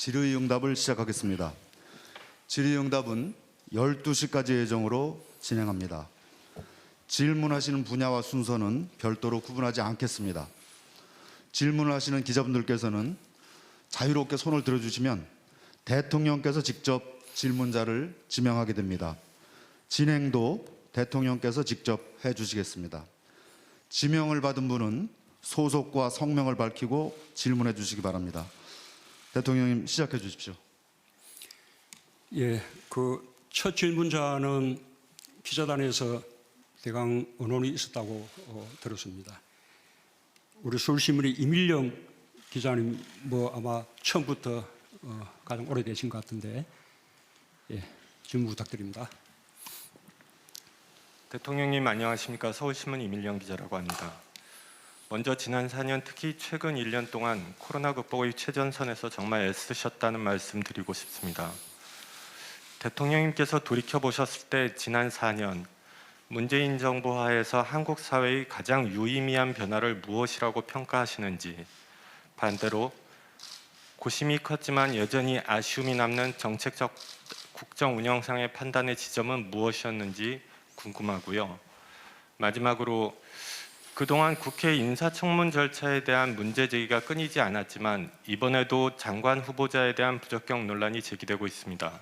질의응답을 시작하겠습니다. 질의응답은 12시까지 예정으로 진행합니다. 질문하시는 분야와 순서는 별도로 구분하지 않겠습니다. 질문을 하시는 기자분들께서는 자유롭게 손을 들어주시면 대통령께서 직접 질문자를 지명하게 됩니다. 진행도 대통령께서 직접 해주시겠습니다. 지명을 받은 분은 소속과 성명을 밝히고 질문해 주시기 바랍니다. 대통령님 시작해 주십시오. 예, 첫 질문자는 기자단에서 대강 언론이 있었다고 들었습니다. 우리 서울신문의 이밀령 기자님 아마 처음부터 가장 오래되신 것 같은데 질문 부탁드립니다. 대통령님 안녕하십니까? 서울신문 이밀령 기자라고 합니다. 먼저 지난 4년 특히 최근 1년 동안 코로나 극복의 최전선에서 정말 애쓰셨다는 말씀 드리고 싶습니다. 대통령님께서 돌이켜보셨을 때 지난 4년 문재인 정부 하에서 한국 사회의 가장 유의미한 변화를 무엇이라고 평가하시는지, 반대로 고심이 컸지만 여전히 아쉬움이 남는 정책적 국정 운영상의 판단의 지점은 무엇이었는지 궁금하고요. 마지막으로 그동안 국회 인사청문 절차에 대한 문제 제기가 끊이지 않았지만 이번에도 장관 후보자에 대한 부적격 논란이 제기되고 있습니다.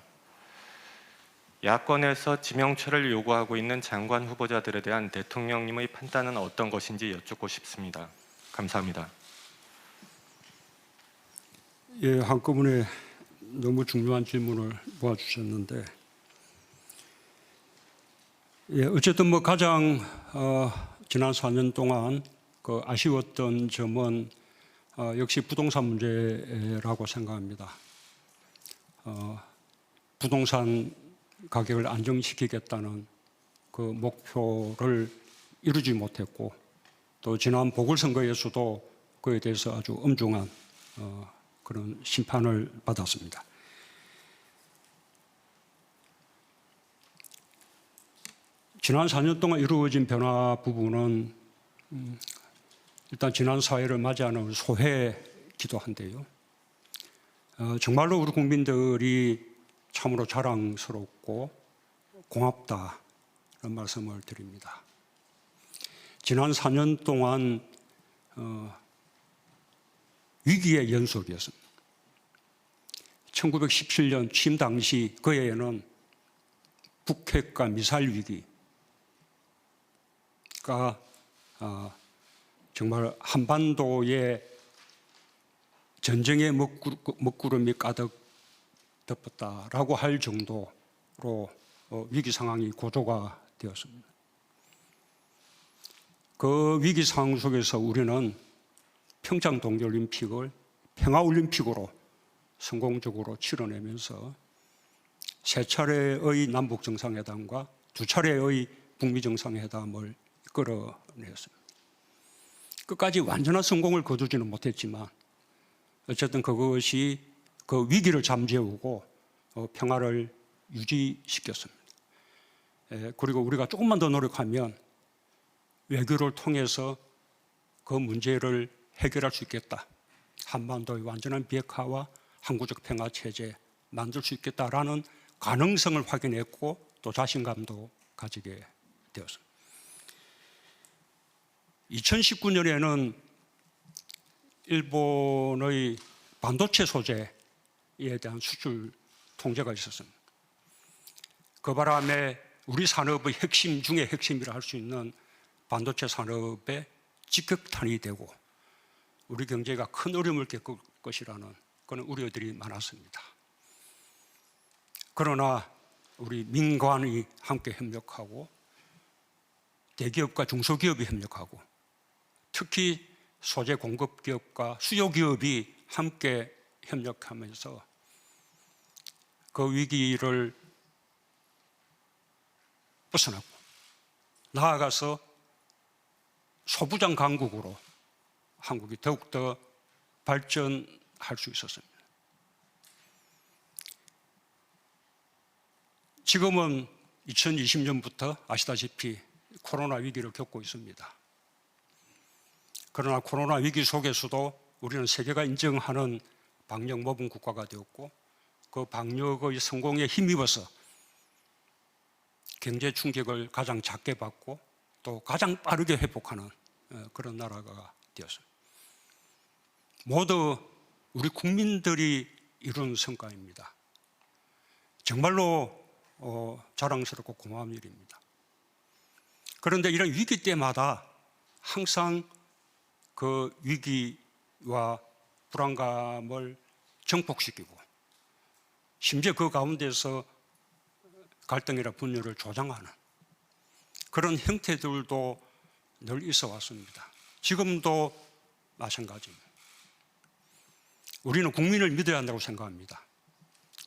야권에서 지명처를 요구하고 있는 장관 후보자들에 대한 대통령님의 판단은 어떤 것인지 여쭙고 싶습니다. 감사합니다. 예, 한꺼번에 너무 중요한 질문을 모아주셨는데, 어쨌든 가장 지난 4년 동안 아쉬웠던 점은 역시 부동산 문제라고 생각합니다. 부동산 가격을 안정시키겠다는 그 목표를 이루지 못했고, 또 지난 보궐선거에서도 그에 대해서 아주 엄중한 그런 심판을 받았습니다. 지난 4년 동안 이루어진 변화 부분은 일단 지난 사회를 맞이하는 소회기도 한데요. 정말로 우리 국민들이 참으로 자랑스럽고 고맙다는 말씀을 드립니다. 지난 4년 동안 위기의 연속이었습니다. 1917년 취임 당시 그 해에는 북핵과 미사일 위기가 정말 한반도에 전쟁의 먹구름이 가득 덮었다라고 할 정도로 위기 상황이 고조가 되었습니다. 그 위기 상황 속에서 우리는 평창 동계올림픽을 평화올림픽으로 성공적으로 치러내면서 3차례의 남북정상회담과 2차례의 북미정상회담을 이끌어냈습니다. 끝까지 완전한 성공을 거두지는 못했지만 어쨌든 그것이 그 위기를 잠재우고 평화를 유지시켰습니다. 그리고 우리가 조금만 더 노력하면 외교를 통해서 그 문제를 해결할 수 있겠다. 한반도의 완전한 비핵화와 항구적 평화 체제 만들 수 있겠다라는 가능성을 확인했고 또 자신감도 가지게 되었습니다. 2019년에는 일본의 반도체 소재에 대한 수출 통제가 있었습니다. 그 바람에 우리 산업의 핵심 중에 핵심이라 할 수 있는 반도체 산업에 직격탄이 되고 우리 경제가 큰 어려움을 겪을 것이라는 그런 우려들이 많았습니다. 그러나 우리 민관이 함께 협력하고 대기업과 중소기업이 협력하고 특히 소재 공급 기업과 수요 기업이 함께 협력하면서 그 위기를 벗어나고 나아가서 소부장 강국으로 한국이 더욱더 발전할 수 있었습니다. 지금은 2020년부터 아시다시피 코로나 위기를 겪고 있습니다. 그러나 코로나 위기 속에서도 우리는 세계가 인정하는 방역 모범 국가가 되었고 그 방역의 성공에 힘입어서 경제 충격을 가장 작게 받고 또 가장 빠르게 회복하는 그런 나라가 되었습니다. 모두 우리 국민들이 이룬 성과입니다. 정말로 자랑스럽고 고마운 일입니다. 그런데 이런 위기 때마다 항상 그 위기와 불안감을 증폭시키고 심지어 그 가운데서 갈등이나 분열을 조장하는 그런 형태들도 늘 있어 왔습니다. 지금도 마찬가지입니다. 우리는 국민을 믿어야 한다고 생각합니다.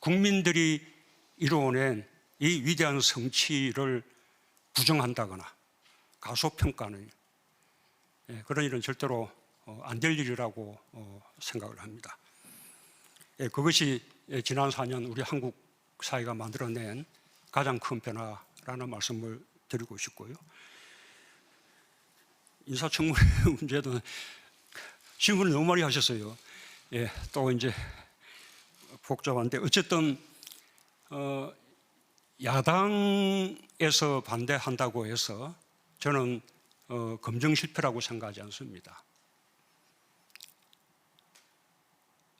국민들이 이루어낸 이 위대한 성취를 부정한다거나 가소평가는 그런 일은 절대로 안 될 일이라고 생각을 합니다. 그것이 지난 4년 우리 한국 사회가 만들어낸 가장 큰 변화라는 말씀을 드리고 싶고요. 인사청문회 문제도 질문을 너무 많이 하셨어요. 또 이제 복잡한데 어쨌든 야당에서 반대한다고 해서 저는 검증 실패라고 생각하지 않습니다.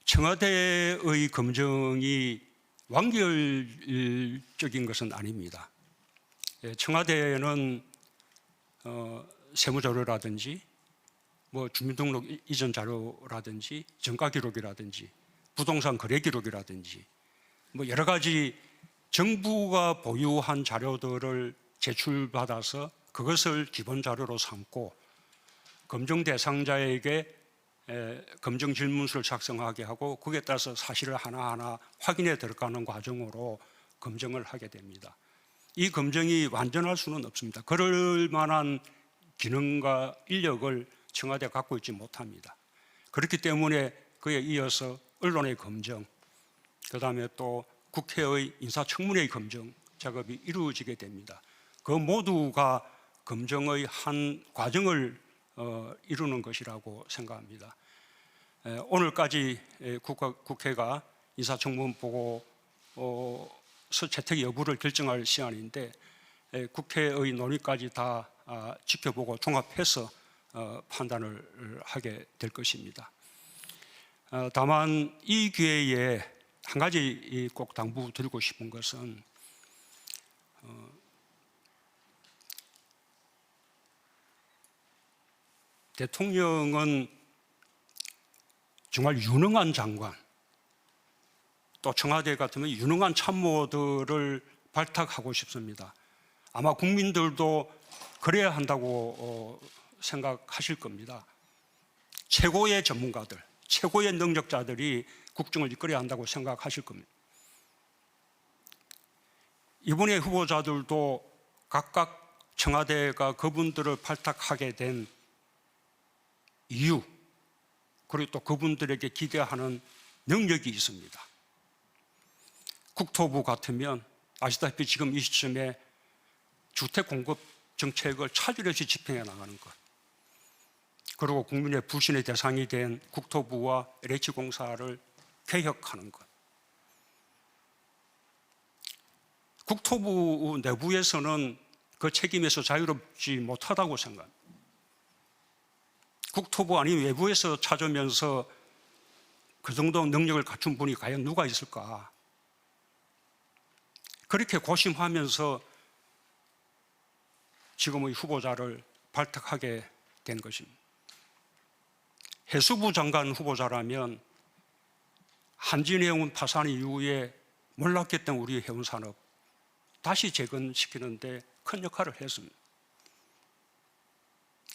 청와대의 검증이 완결적인 것은 아닙니다. 청와대는 세무자료라든지 뭐 주민등록 이전 자료라든지 정가 기록이라든지 부동산 거래 기록이라든지 뭐 여러 가지 정부가 보유한 자료들을 제출받아서 그것을 기본 자료로 삼고 검증 대상자에게 검증 질문서를 작성하게 하고 거기에 따라서 사실을 하나하나 확인해 들어가는 과정으로 검증을 하게 됩니다. 이 검증이 완전할 수는 없습니다. 그럴 만한 기능과 인력을 청와대가 갖고 있지 못합니다. 그렇기 때문에 그에 이어서 언론의 검증, 그 다음에 또 국회의 인사청문회의 검증 작업이 이루어지게 됩니다. 그 모두가 검증의 한 과정을 이루는 것이라고 생각합니다. 오늘까지 국회가 인사청문 보고서 채택 여부를 결정할 시간인데 국회의 논의까지 다 지켜보고 종합해서 판단을 하게 될 것입니다. 다만 이 기회에 한 가지 꼭 당부드리고 싶은 것은 대통령은 정말 유능한 장관, 또 청와대 같으면 유능한 참모들을 발탁하고 싶습니다. 아마 국민들도 그래야 한다고 생각하실 겁니다. 최고의 전문가들, 최고의 능력자들이 국정을 이끌어야 한다고 생각하실 겁니다. 이번에 후보자들도 각각 청와대가 그분들을 발탁하게 된 이유, 그리고 또 그분들에게 기대하는 능력이 있습니다. 국토부 같으면 아시다시피 지금 이 시점에 주택 공급 정책을 차질없이 집행해 나가는 것, 그리고 국민의 불신의 대상이 된 국토부와 LH공사를 개혁하는 것. 국토부 내부에서는 그 책임에서 자유롭지 못하다고 생각합니다. 국토부 아닌 외부에서 찾으면서 그 정도 능력을 갖춘 분이 과연 누가 있을까? 그렇게 고심하면서 지금의 후보자를 발탁하게 된 것입니다. 해수부 장관 후보자라면 한진해운 파산 이후에 몰락했던 우리 해운산업 다시 재건시키는데 큰 역할을 했습니다.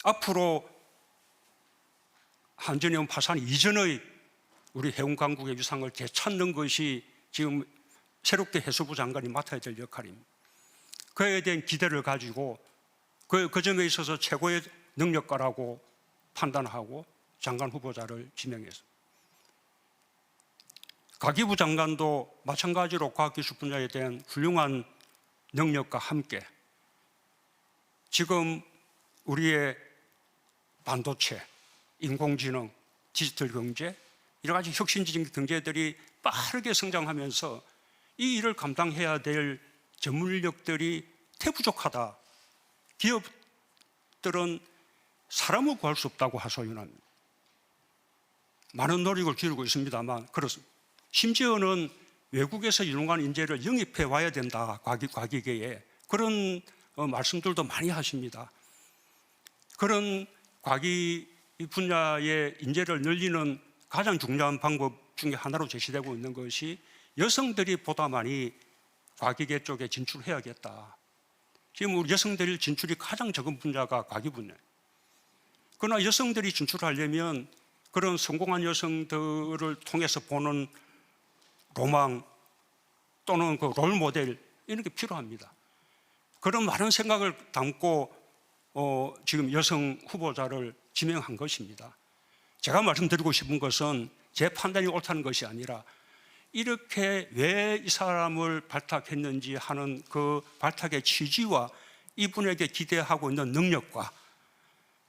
앞으로 한진해운 파산 이전의 우리 해운 강국의 위상을 되찾는 것이 지금 새롭게 해수부 장관이 맡아야 될 역할입니다. 그에 대한 기대를 가지고 그 점에 있어서 최고의 능력가라고 판단하고 장관 후보자를 지명했습니다. 가기부 장관도 마찬가지로 과학기술 분야에 대한 훌륭한 능력과 함께 지금 우리의 반도체, 인공지능, 디지털 경제, 여러 가지 혁신적인 경제들이 빠르게 성장하면서 이 일을 감당해야 될 전문 인력들이 태부족하다. 기업들은 사람을 구할 수 없다고 하소연합니다. 많은 노력을 기울이고 있습니다만 그렇습니다. 심지어는 외국에서 유능한 인재를 영입해 와야 된다. 과기계에 그런 말씀들도 많이 하십니다. 그런 과기 분야의 인재를 늘리는 가장 중요한 방법 중에 하나로 제시되고 있는 것이 여성들이 보다 많이 과기계 쪽에 진출해야겠다. 지금 우리 여성들 진출이 가장 적은 분야가 과기 분야예요. 그러나 여성들이 진출하려면 그런 성공한 여성들을 통해서 보는 로망 또는 그 롤 모델 이런 게 필요합니다. 그런 많은 생각을 담고 지금 여성 후보자를 지명한 것입니다. 제가 말씀드리고 싶은 것은 제 판단이 옳다는 것이 아니라 이렇게 왜 이 사람을 발탁했는지 하는 그 발탁의 취지와 이분에게 기대하고 있는 능력과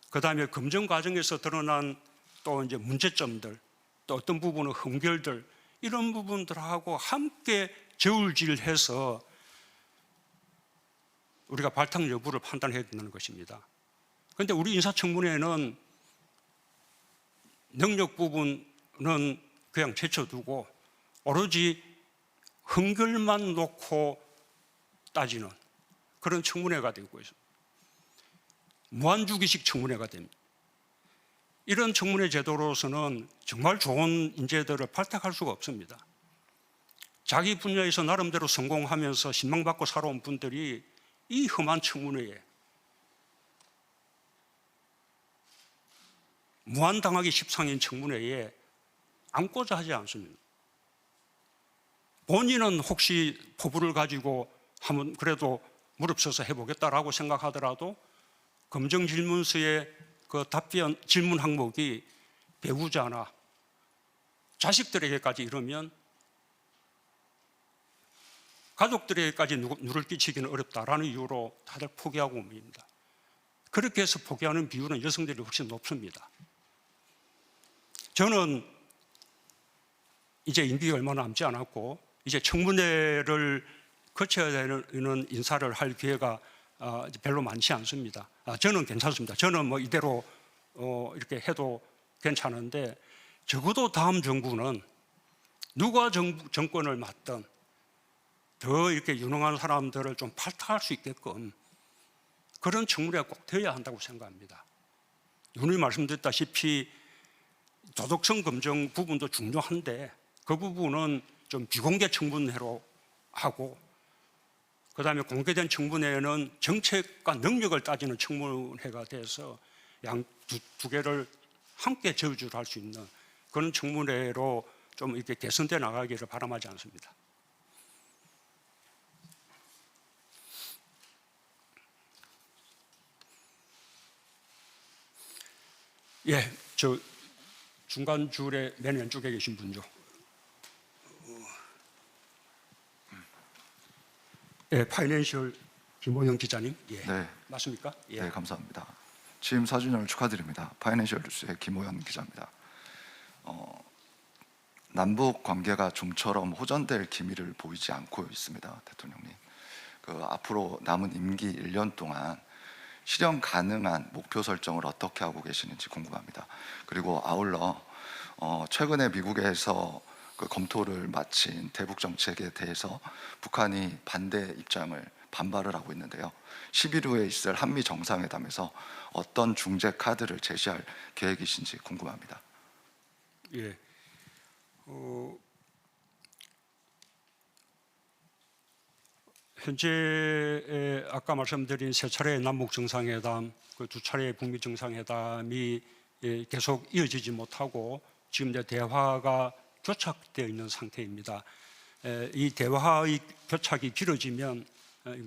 그 다음에 검증 과정에서 드러난 또 이제 문제점들 또 어떤 부분은 흠결들 이런 부분들하고 함께 저울질해서 우리가 발탁 여부를 판단해야 된다는 것입니다. 그런데 우리 인사청문회는 능력 부분은 그냥 제쳐두고 오로지 흠결만 놓고 따지는 그런 청문회가 되고 있습니다. 무한주기식 청문회가 됩니다. 이런 청문회 제도로서는 정말 좋은 인재들을 발탁할 수가 없습니다. 자기 분야에서 나름대로 성공하면서 신망받고 살아온 분들이 이 험한 청문회에 무한당하기 십상인 청문회에 앉고자 하지 않습니다. 본인은 혹시 포부를 가지고 한번 그래도 무릎 서서 해보겠다라고 생각하더라도 검증 질문서의 그 답변 질문 항목이 배우자나 자식들에게까지 이러면 가족들에게까지 누를 끼치기는 어렵다라는 이유로 다들 포기하고 옵니다. 그렇게 해서 포기하는 비율은 여성들이 훨씬 높습니다. 저는 이제 임기가 얼마 남지 않았고 이제 청문회를 거쳐야 되는 인사를 할 기회가 별로 많지 않습니다. 저는 괜찮습니다. 저는 뭐 이대로 이렇게 해도 괜찮은데 적어도 다음 정부는 누가 정권을 맡든 더 이렇게 유능한 사람들을 좀 발탁할 수 있게끔 그런 청문회가 꼭 되어야 한다고 생각합니다. 누누이 말씀드렸다시피 도덕성 검증 부분도 중요한데 그 부분은 좀 비공개 청문회로 하고 그 다음에 공개된 청문회는 정책과 능력을 따지는 청문회가 돼서 양 두 개를 함께 저주할 수 있는 그런 청문회로 좀 이렇게 개선돼 나가기를 바람하지 않습니다. 예, 저 중간 줄에 맨 왼쪽에 계신 분죠. 예, 파이낸셜 김호영 기자님. 예, 네, 맞습니까? 예. 네, 감사합니다. 취임 4주년을 축하드립니다. 파이낸셜 뉴스의 김호연 기자입니다. 남북 관계가 좀처럼 호전될 기미를 보이지 않고 있습니다, 대통령님. 앞으로 남은 임기 1년 동안 실현 가능한 목표 설정을 어떻게 하고 계시는지 궁금합니다. 그리고 아울러 최근에 미국에서 검토를 마친 대북 정책에 대해서 북한이 반대 입장을 반발을 하고 있는데요. 10일 후에 있을 한미 정상회담에서 어떤 중재 카드를 제시할 계획이신지 궁금합니다. 예. 현재 아까 말씀드린 세 차례의 남북 정상회담, 그 두 차례의 북미 정상회담이 계속 이어지지 못하고 지금 이제 대화가 교착되어 있는 상태입니다. 이 대화의 교착이 길어지면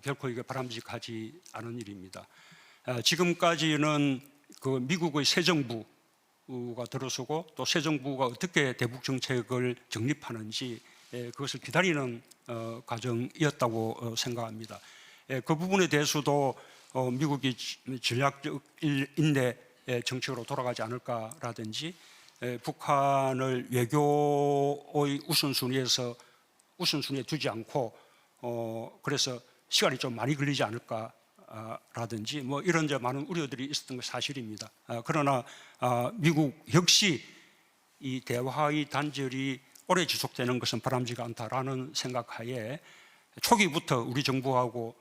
결코 이게 바람직하지 않은 일입니다. 지금까지는 그 미국의 새 정부가 들어서고 또 새 정부가 어떻게 대북 정책을 정립하는지 그것을 기다리는 과정이었다고 생각합니다. 그 부분에 대해서도 미국이 전략적 인내 정책으로 돌아가지 않을까라든지 북한을 외교의 우선순위에 두지 않고 그래서 시간이 좀 많이 걸리지 않을까라든지 뭐 이런 이제 많은 우려들이 있었던 것 사실입니다. 그러나 미국 역시 이 대화의 단절이 오래 지속되는 것은 바람직하지 않다라는 생각하에 초기부터 우리 정부하고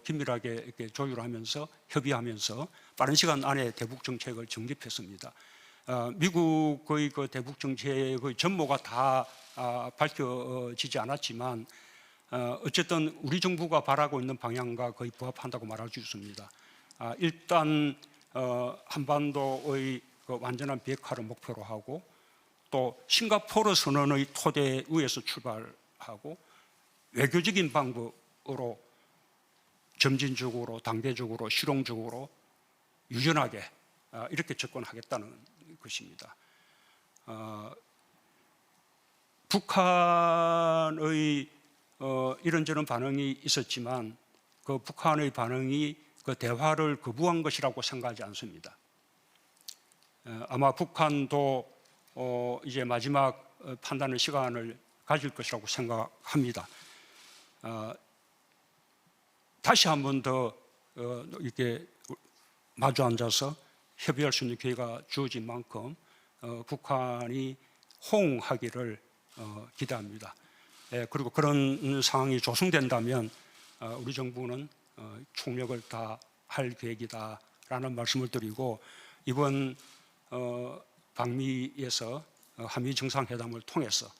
긴밀하게 이렇게 조율하면서 협의하면서 빠른 시간 안에 대북 정책을 정립했습니다. 미국의 그 대북 정책의 전모가 다 밝혀지지 않았지만 어쨌든 우리 정부가 바라고 있는 방향과 거의 부합한다고 말할 수 있습니다. 일단 한반도의 그 완전한 비핵화를 목표로 하고 또 싱가포르 선언의 토대 위에서 출발하고 외교적인 방법으로 점진적으로 단계적으로 실용적으로 유연하게 이렇게 접근하겠다는 것입니다. 북한의 이런저런 반응이 있었지만 그 북한의 반응이 그 대화를 거부한 것이라고 생각하지 않습니다. 아마 북한도 이제 마지막 판단의 시간을 가질 것이라고 생각합니다. 다시 한 번 더 이렇게 마주 앉아서 협의할 수 있는 기회가 주어진 만큼 북한이 호응하기를 기대합니다. 그리고 그런 상황이 조성된다면 우리 정부는 총력을 다할 계획이다라는 말씀을 드리고 이번 방미에서 한미 정상회담을 통해서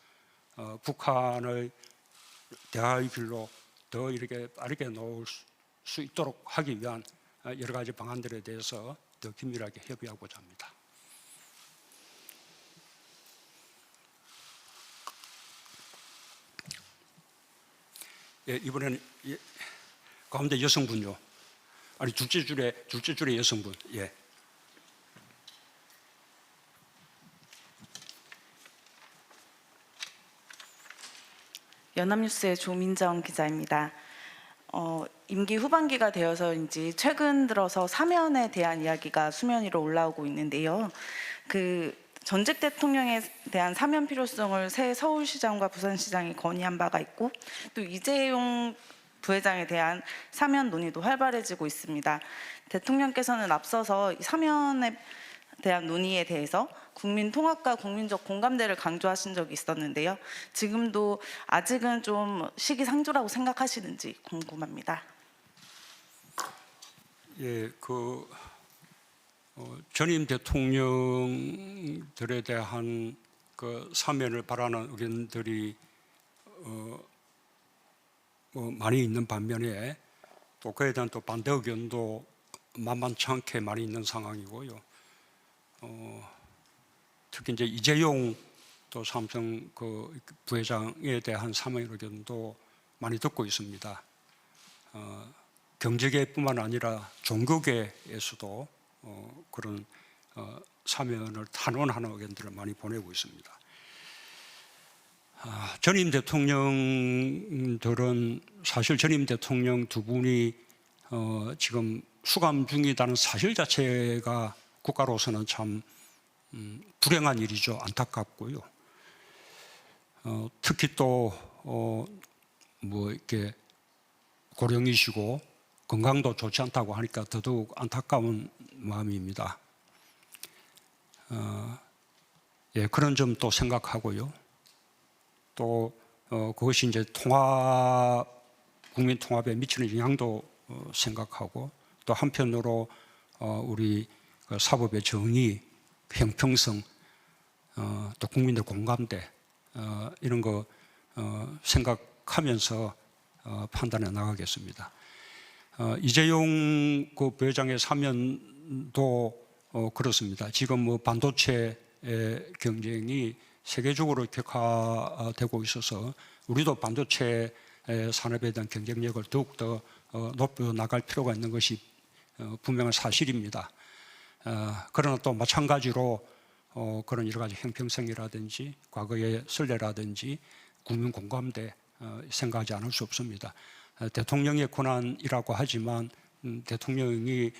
북한을 대화의 길로 더 이렇게 빠르게 놓을 수 있도록 하기 위한 여러 가지 방안들에 대해서 더 긴밀하게 협의하고자 합니다. 예, 이번에는 가운데 여성분요. 아니 둘째 줄에 여성분. 예. 연합뉴스의 조민정 기자입니다. 임기 후반기가 되어서인지 최근 들어서 사면에 대한 이야기가 수면 위로 올라오고 있는데요. 그 전직 대통령에 대한 사면 필요성을 새 서울시장과 부산시장이 건의한 바가 있고 또 이재용 부회장에 대한 사면 논의도 활발해지고 있습니다. 대통령께서는 앞서서 사면에 대한 논의에 대해서 국민 통합과 국민적 공감대를 강조하신 적이 있었는데요. 지금도 아직은 좀 시기상조라고 생각하시는지 궁금합니다. 예, 전임 대통령들에 대한 그 사면을 바라는 의견들이 많이 있는 반면에 또 그에 대한 또 반대 의견도 만만치 않게 많이 있는 상황이고요. 특히 이제 이재용 또 삼성 그 부회장에 대한 사면 의견도 많이 듣고 있습니다. 경제계뿐만 아니라 종교계에서도 그런 사면을 탄원하는 의견들을 많이 보내고 있습니다. 전임 대통령들은 사실 전임 대통령 두 분이 지금 수감 중이라는 사실 자체가 국가로서는 참 불행한 일이죠. 안타깝고요. 특히 또 이렇게 고령이시고 건강도 좋지 않다고 하니까 더더욱 안타까운 마음입니다. 예, 그런 점도 생각하고요. 또 그것이 이제 국민 통합에 미치는 영향도 생각하고 또 한편으로 우리 사법의 정의, 형평성, 또 국민들 공감대 이런 거 생각하면서 판단해 나가겠습니다. 이재용 그 부회장의 사면도 그렇습니다. 지금 반도체 경쟁이 세계적으로 격화되고 있어서 우리도 반도체 산업에 대한 경쟁력을 더욱더 높여 나갈 필요가 있는 것이 분명한 사실입니다. 그러나 또 마찬가지로 그런 여러 가지 형평성이라든지 과거의 선례라든지 국민 공감대 생각하지 않을 수 없습니다. 대통령의 권한이라고 하지만 대통령이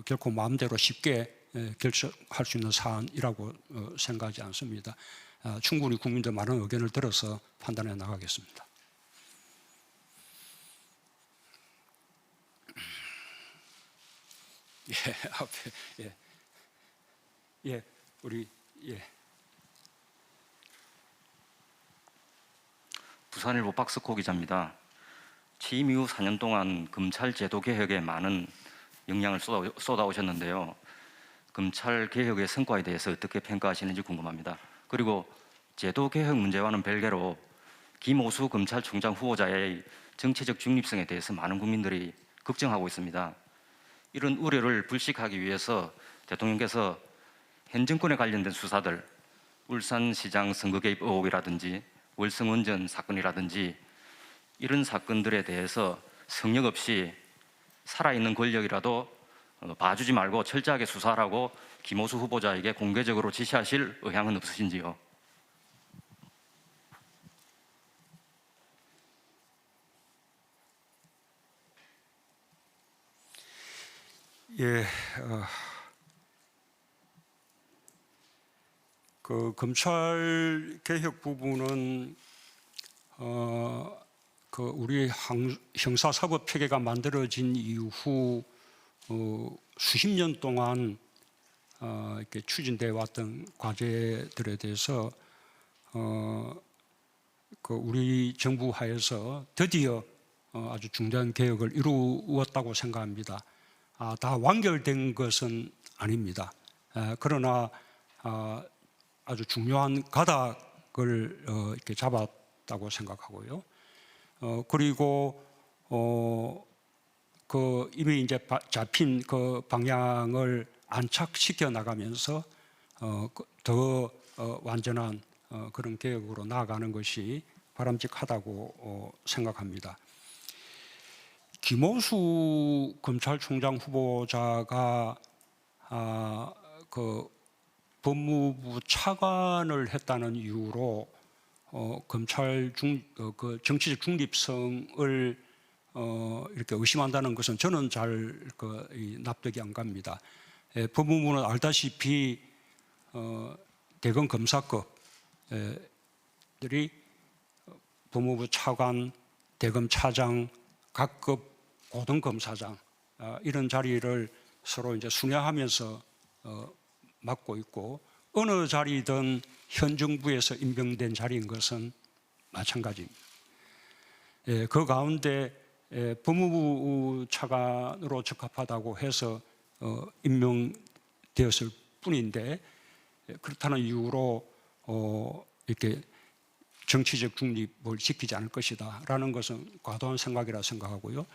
결코 마음대로 쉽게 결정할 수 있는 사안이라고 생각하지 않습니다. 충분히 국민들 많은 의견을 들어서 판단해 나가겠습니다. 예, 앞에 우리 부산일보 박스코 기자입니다. 취임 이후 4년 동안 검찰 제도 개혁에 많은 영향을 쏟아오셨는데요. 검찰 개혁의 성과에 대해서 어떻게 평가하시는지 궁금합니다. 그리고 제도 개혁 문제와는 별개로 김오수 검찰총장 후보자의 정치적 중립성에 대해서 많은 국민들이 걱정하고 있습니다. 이런 우려를 불식하기 위해서 대통령께서 현 정권에 관련된 수사들, 울산시장 선거 개입 의혹이라든지 월성원전 사건이라든지 이런 사건들에 대해서 성역 없이 살아있는 권력이라도 봐주지 말고 철저하게 수사하라고 김오수 후보자에게 공개적으로 지시하실 의향은 없으신지요? 예, 그 검찰 개혁 부분은 그 우리 형사사법 체계가 만들어진 이후 수십 년 동안 이렇게 추진돼 왔던 과제들에 대해서 그 우리 정부 하에서 드디어 아주 중대한 개혁을 이루었다고 생각합니다. 다 완결된 것은 아닙니다. 그러나 아주 중요한 가닥을 이렇게 잡았다고 생각하고요. 그리고 그 이미 이제 잡힌 그 방향을 안착시켜 나가면서 더 완전한 그런 개혁으로 나아가는 것이 바람직하다고 생각합니다. 김오수 검찰총장 후보자가 그 법무부 차관을 했다는 이유로 검찰 그 정치적 중립성을 이렇게 의심한다는 것은 저는 잘 납득이 안 갑니다. 법무부는 알다시피 대검 검사급들이 법무부 차관, 대검 차장, 각급 고등검사장 이런 자리를 서로 이제 순회하면서 맡고 있고 어느 자리든 현 정부에서 임명된 자리인 것은 마찬가지입니다. 그 가운데 법무부 차관으로 적합하다고 해서 임명되었을 뿐인데 그렇다는 이유로 이렇게 정치적 중립을 지키지 않을 것이다라는 것은 과도한 생각이라 생각하고요.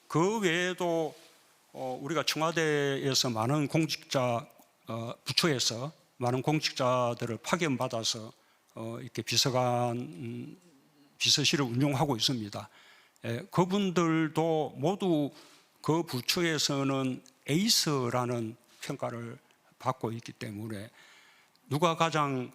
그 외에도 우리가 청와대에서 많은 공직자 부처에서 많은 공직자들을 파견받아서 이렇게 비서관 비서실을 운영하고 있습니다. 그분들도 모두 그 부처에서는 에이스라는 평가를 받고 있기 때문에 누가 가장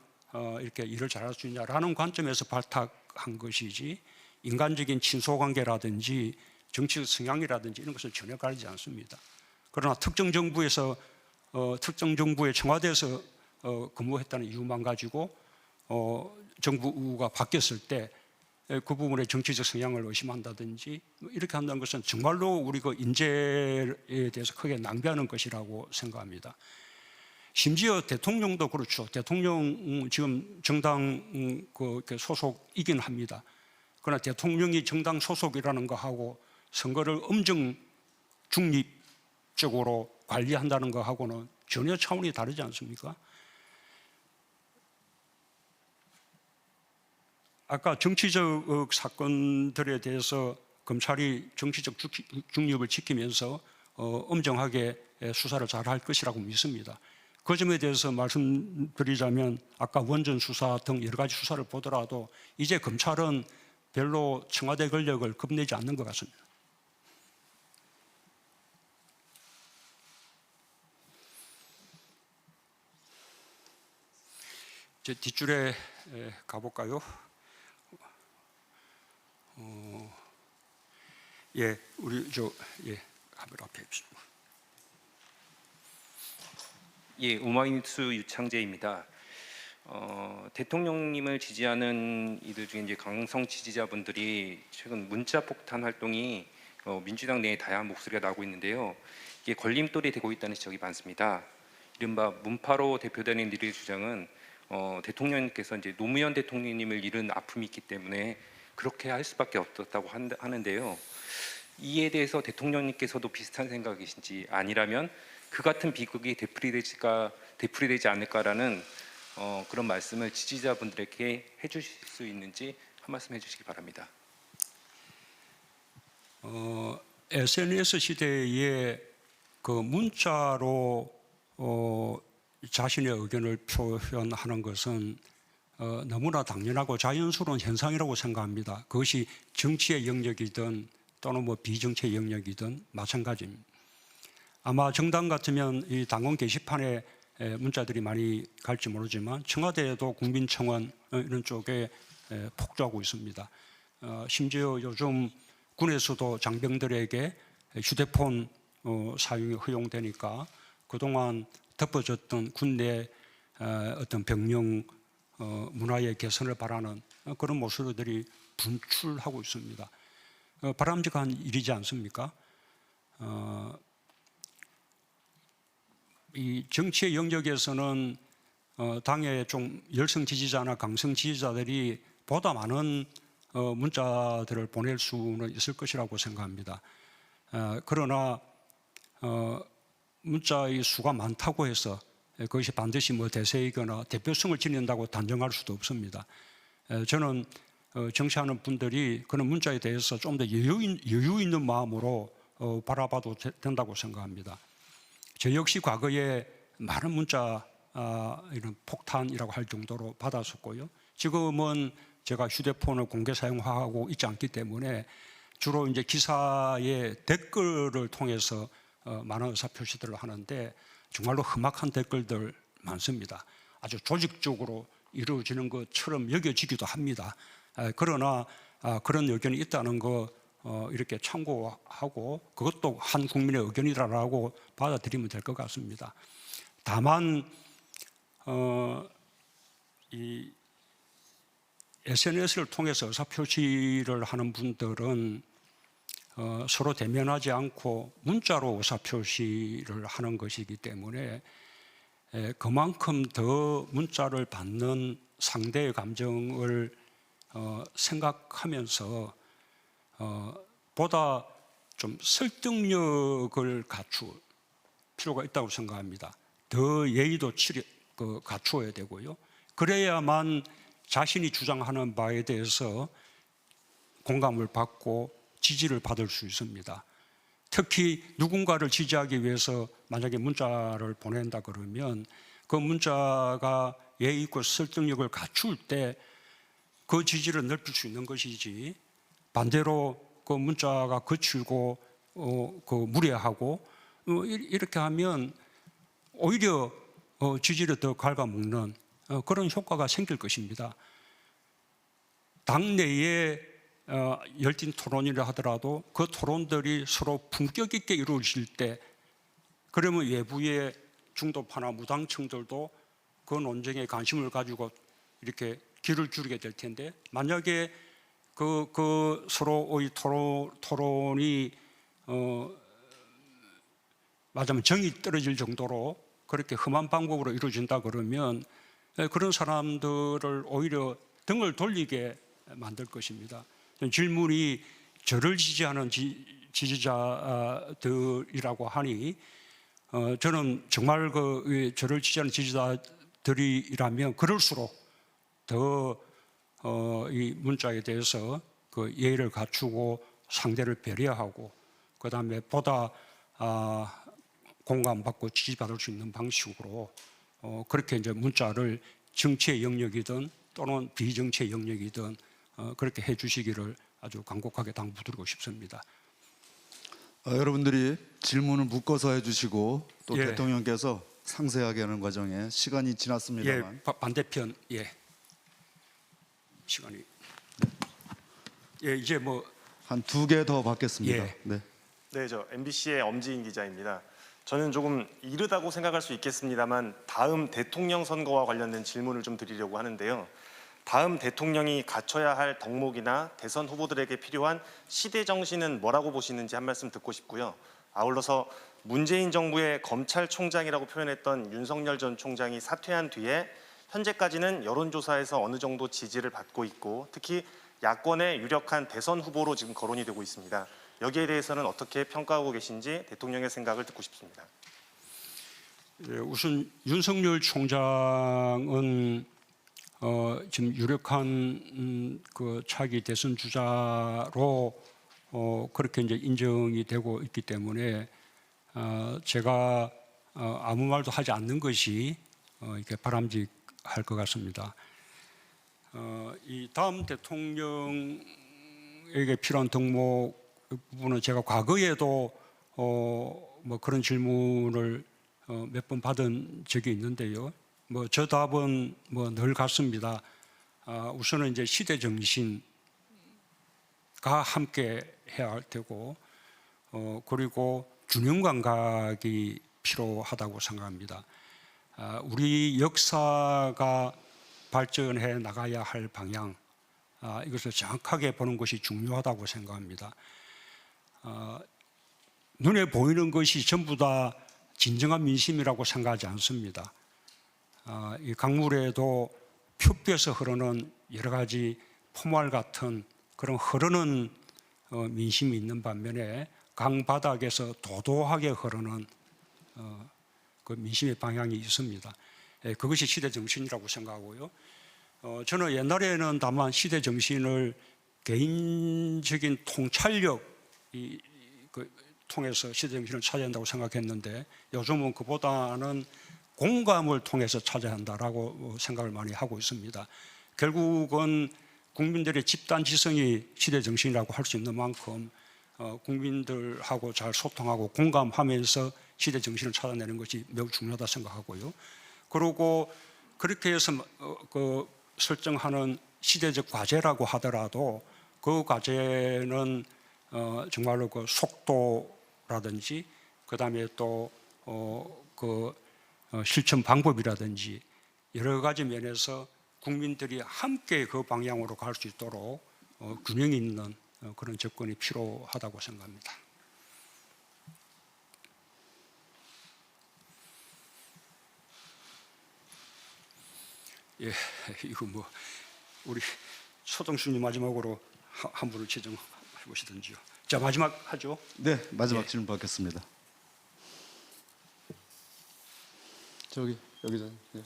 이렇게 일을 잘할 수 있냐라는 관점에서 발탁한 것이지 인간적인 친소관계라든지 정치적 성향이라든지 이런 것은 전혀 가리지 않습니다. 그러나 특정 정부에서 특정 정부의 청와대에서 근무했다는 이유만 가지고 정부가 바뀌었을 때 그 부분의 정치적 성향을 의심한다든지 이렇게 한다는 것은 정말로 우리 그 인재에 대해서 크게 낭비하는 것이라고 생각합니다. 심지어 대통령도 그렇죠. 대통령 지금 정당 소속이긴 합니다. 그러나 대통령이 정당 소속이라는 것하고 선거를 엄정 중립적으로 관리한다는 것하고는 전혀 차원이 다르지 않습니까? 아까 정치적 사건들에 대해서 검찰이 정치적 중립을 지키면서 엄정하게 수사를 잘할 것이라고 믿습니다. 그 점에 대해서 말씀드리자면 아까 원전 수사 등 여러 가지 수사를 보더라도 이제 검찰은 별로 청와대 권력을 겁내지 않는 것 같습니다. 이제 뒷줄에 가볼까요? 우리 카메라 앞에 있습니다. 예, 오마이뉴스 유창재입니다. 대통령님을 지지하는 이들 중에 이제 강성 지지자분들이 최근 문자 폭탄 활동이 민주당 내에 다양한 목소리가 나오고 있는데요. 이게 걸림돌이 되고 있다는 지적이 많습니다. 이른바 문파로 대표되는 이들의 주장은 대통령님께서 이제 노무현 대통령님을 잃은 아픔이 있기 때문에 그렇게 할 수밖에 없었다고 하는데요. 이에 대해서 대통령님께서도 비슷한 생각이신지, 아니라면 그 같은 비극이 되풀이되지 않을까라는 그런 말씀을 지지자분들에게 해주실 수 있는지 한 말씀 해주시기 바랍니다. SNS 시대에 그 문자로 자신의 의견을 표현하는 것은 너무나 당연하고 자연스러운 현상이라고 생각합니다. 그것이 정치의 영역이든 또는 뭐 비정치의 영역이든 마찬가지입니다. 아마 정당 같으면 이 당원 게시판에 문자들이 많이 갈지 모르지만 청와대에도 국민청원 이런 쪽에 폭주하고 있습니다. 심지어 요즘 군에서도 장병들에게 휴대폰 사용이 허용되니까 그동안 덮어졌던 군내 어떤 병영 문화의 개선을 바라는 그런 모습들이 분출하고 있습니다. 바람직한 일이지 않습니까? 이 정치의 영역에서는 당의 좀 열성 지지자나 강성 지지자들이 보다 많은 문자들을 보낼 수는 있을 것이라고 생각합니다. 그러나 문자의 수가 많다고 해서 그것이 반드시 뭐 대세이거나 대표성을 지닌다고 단정할 수도 없습니다. 저는 정치하는 분들이 그런 문자에 대해서 좀 더 여유 있는 마음으로 바라봐도 된다고 생각합니다. 저 역시 과거에 많은 문자 이런 폭탄이라고 할 정도로 받았었고요. 지금은 제가 휴대폰을 공개 사용하고 있지 않기 때문에 주로 이제 기사의 댓글을 통해서 많은 의사 표시들을 하는데 정말로 험악한 댓글들 많습니다. 아주 조직적으로 이루어지는 것처럼 여겨지기도 합니다. 그러나 그런 의견이 있다는 거 이렇게 참고하고 그것도 한 국민의 의견이라고 받아들이면 될 것 같습니다. 다만 이 SNS를 통해서 의사표시를 하는 분들은 서로 대면하지 않고 문자로 의사표시를 하는 것이기 때문에 그만큼 더 문자를 받는 상대의 감정을 생각하면서 보다 좀 설득력을 갖출 필요가 있다고 생각합니다. 더 예의도 갖추어야 되고요. 그래야만 자신이 주장하는 바에 대해서 공감을 받고 지지를 받을 수 있습니다. 특히 누군가를 지지하기 위해서 만약에 문자를 보낸다 그러면 그 문자가 예의 있고 설득력을 갖출 때 그 지지를 넓힐 수 있는 것이지, 반대로 그 문자가 거칠고 그 무례하고 이렇게 하면 오히려 지지를 더 갉아먹는 그런 효과가 생길 것입니다. 당내에 열띤 토론이라 하더라도 그 토론들이 서로 품격 있게 이루어질 때, 그러면 외부의 중도파나 무당층들도 그 논쟁에 관심을 가지고 이렇게 귀를 기울이게 될 텐데, 만약에 그 서로의 토론이 말하자면 정이 떨어질 정도로 그렇게 험한 방법으로 이루어진다 그러면 그런 사람들을 오히려 등을 돌리게 만들 것입니다. 질문이 저를 지지하는 지지자들이라고 하니 저는 정말 저를 지지하는 지지자들이라면 그럴수록 더 이 문자에 대해서 그 예의를 갖추고 상대를 배려하고 그다음에 보다 공감받고 지지받을 수 있는 방식으로 그렇게 이제 문자를 정치의 영역이든 또는 비정치의 영역이든 그렇게 해주시기를 아주 간곡하게 당부드리고 싶습니다. 여러분들이 질문을 묶어서 해주시고 또 예. 대통령께서 상세하게 하는 과정에 시간이 지났습니다만 반대편 시간이 이제 뭐 한 2개 더 받겠습니다. 예. 네. 네, 저 MBC의 엄지인 기자입니다. 저는 조금 이르다고 생각할 수 있겠습니다만 다음 대통령 선거와 관련된 질문을 좀 드리려고 하는데요. 다음 대통령이 갖춰야 할 덕목이나 대선 후보들에게 필요한 시대 정신은 뭐라고 보시는지 한 말씀 듣고 싶고요. 아울러서 문재인 정부의 검찰총장이라고 표현했던 윤석열 전 총장이 사퇴한 뒤에 현재까지는 여론조사에서 어느 정도 지지를 받고 있고 특히 야권의 유력한 대선 후보로 지금 거론이 되고 있습니다. 여기에 대해서는 어떻게 평가하고 계신지 대통령의 생각을 듣고 싶습니다. 예, 우선 윤석열 총장은 지금 유력한 그 차기 대선 주자로 그렇게 이제 인정이 되고 있기 때문에 제가 아무 말도 하지 않는 것이 이렇게 바람직할 것 같습니다. 이 다음 대통령에게 필요한 덕목 부분은 제가 과거에도 뭐 그런 질문을 몇 번 받은 적이 있는데요. 뭐 저 답은 뭐 늘 같습니다. 우선은 이제 시대 정신과 함께 해야 할 테고, 그리고 균형 감각이 필요하다고 생각합니다. 우리 역사가 발전해 나가야 할 방향, 이것을 정확하게 보는 것이 중요하다고 생각합니다. 눈에 보이는 것이 전부 다 진정한 민심이라고 생각하지 않습니다. 이 강물에도 표-뼈에서 흐르는 여러 가지 포말 같은 그런 흐르는 민심이 있는 반면에 강바닥에서 도도하게 흐르는 그 민심의 방향이 있습니다. 그것이 시대 정신이라고 생각하고요. 저는 옛날에는 다만 시대 정신을 개인적인 통찰력이 통해서 시대 정신을 찾아야 한다고 생각했는데 요즘은 그보다는 공감을 통해서 찾아야 한다라고 생각을 많이 하고 있습니다. 결국은 국민들의 집단 지성이 시대 정신이라고 할 수 있는 만큼 국민들하고 잘 소통하고 공감하면서 시대 정신을 찾아내는 것이 매우 중요하다 생각하고요. 그리고 그렇게 해서 그 설정하는 시대적 과제라고 하더라도 그 과제는 정말로 그 속도라든지 그다음에 또 실천 방법이라든지 여러 가지 면에서 국민들이 함께 그 방향으로 갈 수 있도록 균형 있는 그런 접근이 필요하다고 생각합니다. 예, 이거 뭐 우리 소동수님 마지막으로 한 분을 지정해 보시든지요. 자, 마지막 하죠. 네, 마지막 질문 받겠습니다. 여기죠. 예.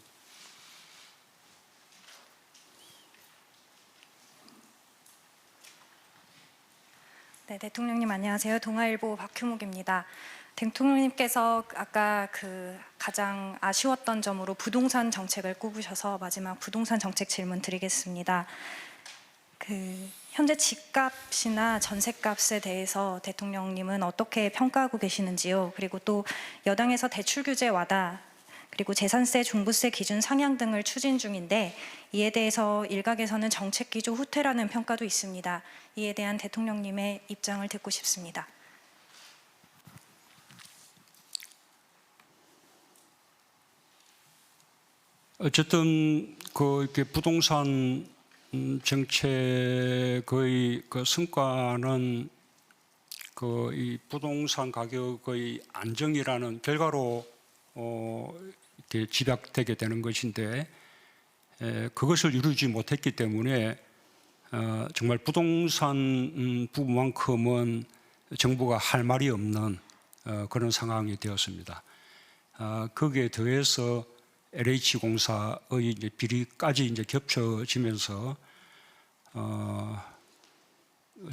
네, 대통령님 안녕하세요. 동아일보 박효묵입니다. 대통령님께서 아까 가장 아쉬웠던 점으로 부동산 정책을 꼽으셔서 마지막 부동산 정책 질문 드리겠습니다. 현재 집값이나 전셋값에 대해서 대통령님은 어떻게 평가하고 계시는지요? 그리고 또 여당에서 대출 규제 완화 그리고 재산세, 종부세 기준 상향 등을 추진 중인데 이에 대해서 일각에서는 정책 기조 후퇴라는 평가도 있습니다. 이에 대한 대통령님의 입장을 듣고 싶습니다. 어쨌든 이렇게 부동산 정책의 그 성과는 이 부동산 가격의 안정이라는 결과로 이렇게 집약되게 되는 것인데 그것을 이루지 못했기 때문에 정말 부동산 부분만큼은 정부가 할 말이 없는 그런 상황이 되었습니다. 거기에 더해서 LH공사의 이제 비리까지 이제 겹쳐지면서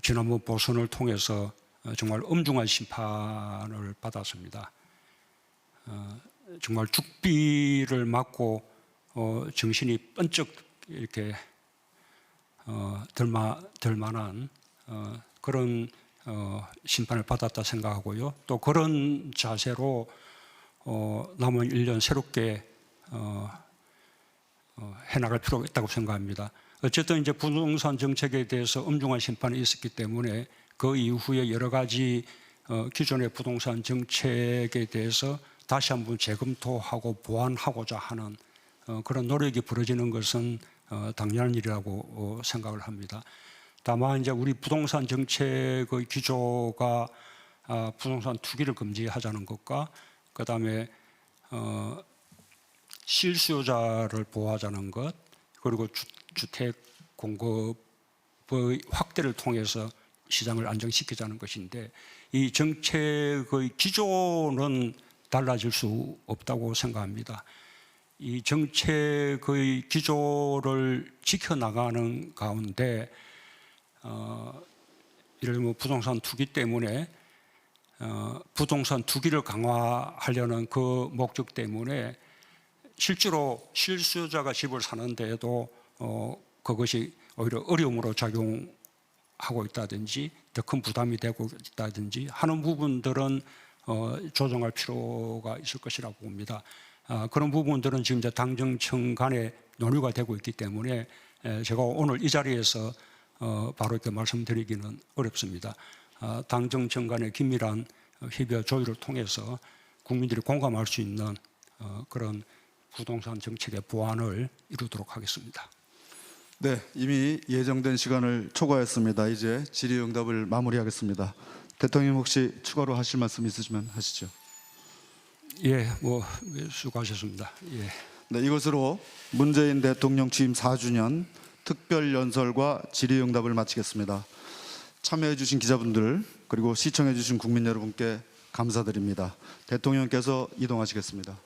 지난번 보선을 통해서 정말 엄중한 심판을 받았습니다. 정말 죽비를 맞고 정신이 번쩍 이렇게 들 만한 그런 심판을 받았다 생각하고요. 또 그런 자세로 남은 1년 새롭게 해나갈 필요가 있다고 생각합니다. 어쨌든 이제 부동산 정책에 대해서 엄중한 심판이 있었기 때문에 그 이후에 여러 가지 기존의 부동산 정책에 대해서 다시 한번 재검토하고 보완하고자 하는 그런 노력이 벌어지는 것은 당연한 일이라고 생각을 합니다. 다만 이제 우리 부동산 정책의 기조가 부동산 투기를 금지하자는 것과 그다음에 실수요자를 보호하자는 것, 그리고 주택 공급의 확대를 통해서 시장을 안정시키자는 것인데, 이 정책의 기조는 달라질 수 없다고 생각합니다. 이 정책의 기조를 지켜나가는 가운데 예를 들면 부동산 투기 때문에 부동산 투기를 강화하려는 그 목적 때문에 실제로 실수요자가 집을 사는데도 그것이 오히려 어려움으로 작용하고 있다든지 더 큰 부담이 되고 있다든지 하는 부분들은 조정할 필요가 있을 것이라고 봅니다. 그런 부분들은 지금 이제 당정청 간에 논의가 되고 있기 때문에 제가 오늘 이 자리에서 바로 이렇게 말씀드리기는 어렵습니다. 당정청 간의 긴밀한 협의와 조율을 통해서 국민들이 공감할 수 있는 그런 부동산 정책의 보완을 이루도록 하겠습니다. 네, 이미 예정된 시간을 초과했습니다. 이제 질의응답을 마무리하겠습니다. 대통령 혹시 추가로 하실 말씀 있으시면 하시죠. 예, 수고하셨습니다. 예. 네, 이것으로 문재인 대통령 취임 4주년 특별연설과 질의응답을 마치겠습니다. 참여해주신 기자분들 그리고 시청해주신 국민 여러분께 감사드립니다. 대통령께서 이동하시겠습니다.